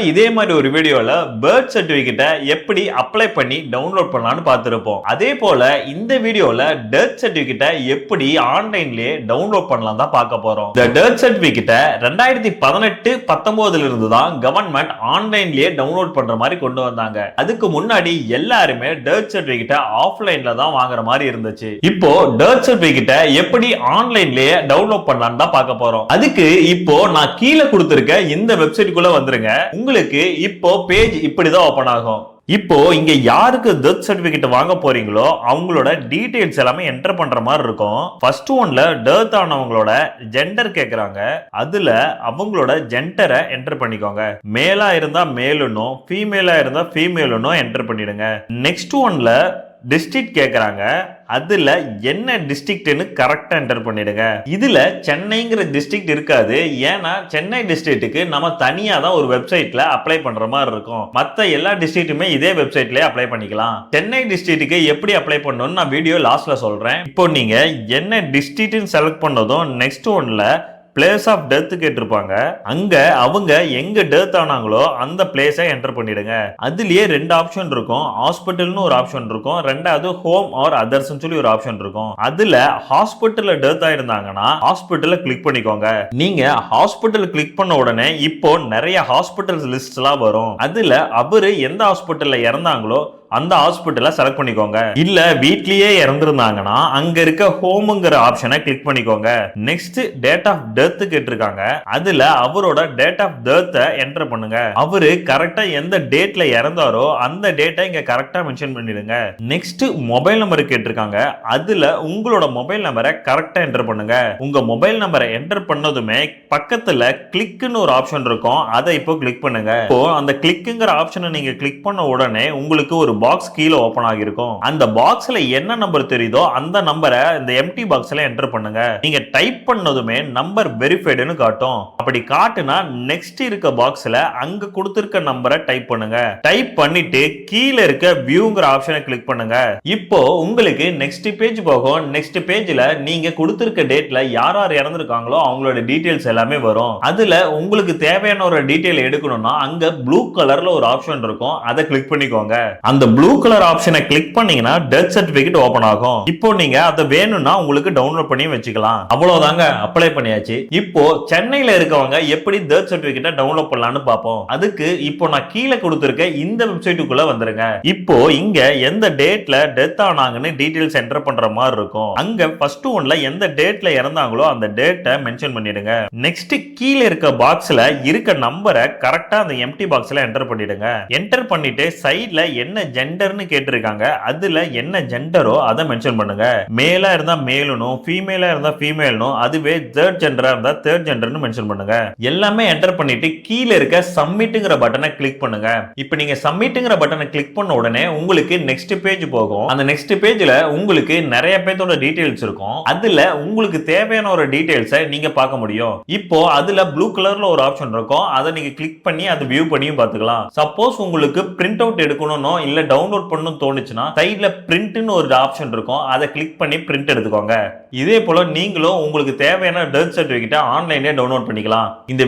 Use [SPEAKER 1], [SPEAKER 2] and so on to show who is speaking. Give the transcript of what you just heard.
[SPEAKER 1] முன்னாடி இதே மாதிரி ஒரு வீடியோல பர்த் சர்டிபிகேட்டை எப்படி அப்ளை பண்ணி டவுன்லோட் பண்ணலாம்னு பார்த்திருப்போம். அதே போல இந்த வீடியோல டெத் சர்டிபிகேட்டை எப்படி ஆன்லைன்லயே டவுன்லோட் பண்ணலாம் தான் பார்க்க போறோம். இந்த டெத் சர்டிபிகேட்டை 2018-19 இருந்து தான் கவர்மெண்ட் ஆன்லைன்லயே டவுன்லோட் பண்ற மாதிரி கொண்டு வந்தாங்க. அதுக்கு முன்னாடி எல்லாருமே டெத் சர்டிபிகேட்டை ஆஃப்லைன்ல தான் வாங்குற மாதிரி இருந்துச்சு. இப்போ டெத் சர்டிபிகேட்டை எப்படி ஆன்லைன்லயே டவுன்லோட் பண்ணலாம் தான் பார்க்க போறோம். அதுக்கு இப்போ நான் கீழே கொடுத்திருக்க இந்த வெப்சைட்டுக்குள்ள வந்துருங்க. உங்களுக்கு இப்போ பேஜ் இப்படிதான் ஓபன் ஆகும். இப்போ இங்க யாருக்கு டெத் சர்டிபிகேட் வாங்க போறீங்களோ அவங்களோட டீடைல்ஸ் எல்லாமே என்டர் பண்ற மாதிரி இருக்கும். ஃபர்ஸ்ட் ஒன்ல டெத் ஆனவங்களோட ஜெண்டர் கேக்குறாங்க. அதுல அவங்களோட ஜெண்டரை என்டர் பண்ணிக்கோங்க. மேலா இருந்தா மேலுன்னும் ஃபீமேலா இருந்தா ஃபீமேலுன்னும் என்டர் பண்ணிடுங்க. நெக்ஸ்ட் ஒன்ல டிஸ்ட்ரிக்ட் கேக்குறாங்க. அதுல என்ன டிஸ்ட்ரிக்ட்னு கரெக்டா என்டர் பண்ணிடுங்க. இதுல சென்னைங்கிற டிஸ்ட்ரிக்ட் இருக்காது. ஏன்னா சென்னை டிஸ்ட்ரிக்ட்டுக்கு நம்ம தனியா தான் ஒரு வெப்சைட்ல அப்ளை பண்ற மாதிரி இருக்கும். மத்த எல்லா டிஸ்ட்ரிக்ட்டுமே இதே வெப்சைட்லயே அப்ளை பண்ணிக்கலாம். சென்னை டிஸ்ட்ரிக்ட்டுக்கு எப்படி அப்ளை பண்ணணும்னு நான் வீடியோ லாஸ்ட்ல சொல்றேன். இப்போ நீங்க என்ன டிஸ்ட்ரிக்ட்னு செலக்ட் பண்ணதும் நெக்ஸ்ட் ஒன்ல பிளேஸ் ஆஃப் டெத் கேட்டிருப்பாங்க. அங்க அவங்க எங்க டெத் ஆனாங்களோ அந்த பிளேஸை என்டர் பண்ணிடுங்க. அதுலயே ரெண்டு ஆப்ஷன் இருக்கும். ஹாஸ்பிட்டல்னு ஒரு ஆப்ஷன் இருக்கும், ரெண்டாவது ஹோம் ஆர் அதர்ஸ் சொல்லி ஒரு ஆப்ஷன் இருக்கும். அதுல ஹாஸ்பிட்டல்ல டெத் ஆயிருந்தாங்கன்னா ஹாஸ்பிட்டல்ல கிளிக் பண்ணிக்கோங்க. நீங்க ஹாஸ்பிட்டல் கிளிக் பண்ண உடனே இப்போ நிறைய ஹாஸ்பிட்டல் லிஸ்ட் எல்லாம் வரும். அதுல அவரு எந்த ஹாஸ்பிட்டல்ல இறந்தாங்களோ அந்த ஹாஸ்பிட்டலை செலக்ட் பண்ணிக்கோங்க. இல்ல வீட்லயே இறந்திருந்தாங்கன்னா அங்க இருக்க ஹோம்ங்கிற ஆப்ஷனை கிளிக் பண்ணிக்கோங்க. நெக்ஸ்ட் டேட் ஆஃப் டெத் கேட்டிருக்காங்க. அதுல அவரோட டேட் ஆஃப் டெத் என்டர் பண்ணுங்க. அவரு கரெக்டா எந்த டேட்ல இறந்தாரோ அந்த டேட்டை இங்க கரெக்டா மென்ஷன் பண்ணிடுங்க. நெக்ஸ்ட் மொபைல் நம்பர் கேட்டிருக்காங்க. அதுல உங்களோட மொபைல் நம்பரை கரெக்டா என்டர் பண்ணுங்க. உங்க மொபைல் நம்பரை என்டர் பண்ணதுமே பக்கத்துல கிளிக்னு ஒரு ஆப்ஷன் இருக்கும். அதை இப்போ கிளிக் பண்ணுங்க. இப்போ அந்த கிளிக்ங்கிற ஆப்ஷனை நீங்க கிளிக் பண்ண உடனே உங்களுக்கு ஒரு பாக்ஸ் கீழே ஓபன் ஆகிருக்கும். அந்த பாக்ஸ்ல என்ன நம்பர் தெரியுதோ அந்த நம்பரை இந்த எம்டி பாக்ஸ்ல என்டர் பண்ணுங்க. நீங்க டைப் பண்ணதுமே நம்பர் வெரிஃபைடுன்னு காட்டும். அப்படி காட்டுனா நெக்ஸ்ட் இருக்க பாக்ஸ்ல அங்க கொடுத்திருக்க நம்பரை டைப் பண்ணுங்க. டைப் பண்ணிட்டு கீழே இருக்க வியூங்கிற ஆப்ஷனை கிளிக் பண்ணுங்க. இப்போ உங்களுக்கு நெக்ஸ்ட் பேஜ் போகும். நெக்ஸ்ட் பேஜ்ல நீங்க கொடுத்திருக்க டேட்ல யார் யார் இறந்திருக்காங்களோ அவங்களோட டீடைல்ஸ் எல்லாமே வரும். அதுல உங்களுக்கு தேவையான ஒரு டீடைல் எடுக்கணும்னா அங்க ப்ளூ கலர்ல ஒரு ஆப்ஷன் இருக்கும். அதை கிளிக் பண்ணிக்கோங்க. அந்த ப்ளூ கலர் ஆப்ஷனை கிளிக் பண்ணீங்கன்னா டெத் சர்டிபிகேட் ஓபன் ஆகும். இப்போ நீங்க அதை வேணும்னா உங்களுக்கு டவுன்லோட் பண்ணி வச்சுக்கலாம். அவ்வளவுதாங்க, அப்ளை பண்ணியாச்சு. இப்போ சென்னையில இருக்கவங்க எப்படி டெத் சர்டிபிகேட்டை டவுன்லோட் பண்ணலாம்னு பார்ப்போம். அதுக்கு இப்போ நான் கீழே கொடுத்திருக்க இந்த வெப்சைட்டுக்குள்ள வந்துருங்க. இப்போ இங்க எந்த டேட்ல டெத் ஆனாங்கன்னு டீடைல்ஸ் என்டர் பண்ற மாதிரி இருக்கும். அங்க ஃபர்ஸ்ட் ஒன்ல எந்த டேட்ல இறந்தாங்களோ அந்த டேட்டை மென்ஷன் பண்ணிடுங்க. நெக்ஸ்ட் கீழே இருக்க பாக்ஸ்ல இருக்க நம்பரை கரெக்டா அந்த எம்டி பாக்ஸ்ல என்டர் பண்ணிடுங்க. என்டர் பண்ணிட்டு சைடுல என்ன ஜெண்டர்னு கேட்டிருக்காங்க. அதுல என்ன ஜெண்டரோ அதை மென்ஷன் பண்ணுங்க. மேலா இருந்தா மேலுனும் ஃபீமேலா இருந்தா ஃபீமேல்னும் அதுவே தேர்ட் ஜெண்டரா இருந்தா தேர்ட் ஜெண்டர்னு மென்ஷன் பண்ணுங்க. எல்லாமே என்டர் பண்ணிட்டு கீழே இருக்க சப்மிட்ங்கிற பட்டனை கிளிக் பண்ணுங்க. இப்போ நீங்க சப்மிட்ங்கிற பட்டனை கிளிக் பண்ண உடனே உங்களுக்கு நெக்ஸ்ட் பேஜ் போகும். அந்த நெக்ஸ்ட் பேஜ்ல உங்களுக்கு நிறைய பேரோட டீடைல்ஸ் இருக்கும். அதுல உங்களுக்கு தேவையான ஒரு டீடைல்ஸை நீங்க பார்க்க முடியும். இப்போ அதுல ப்ளூ கலர்ல ஒரு ஆப்ஷன் இருக்கும். அதை நீங்க கிளிக் பண்ணி அதை வியூ பண்ணியும் பார்த்துக்கலாம். சப்போஸ் உங்களுக்கு பிரிண்ட் அவுட் எடுக்கணும்னோ இல்ல டவுன்லோட் பண்ணணும் தோணுச்சுன்னா சைடுல பிரிண்ட்னு ஒரு ஆப்ஷன் இருக்கும். அதை கிளிக் பண்ணி பிரிண்ட் எடுத்துக்கோங்க. இதே போல நீங்களும் உங்களுக்கு தேவையான டெத் சர்டிபிகேட்டை ஆன்லைன்லயே டவுன்லோட் பண்ணிக்கலாம். இந்த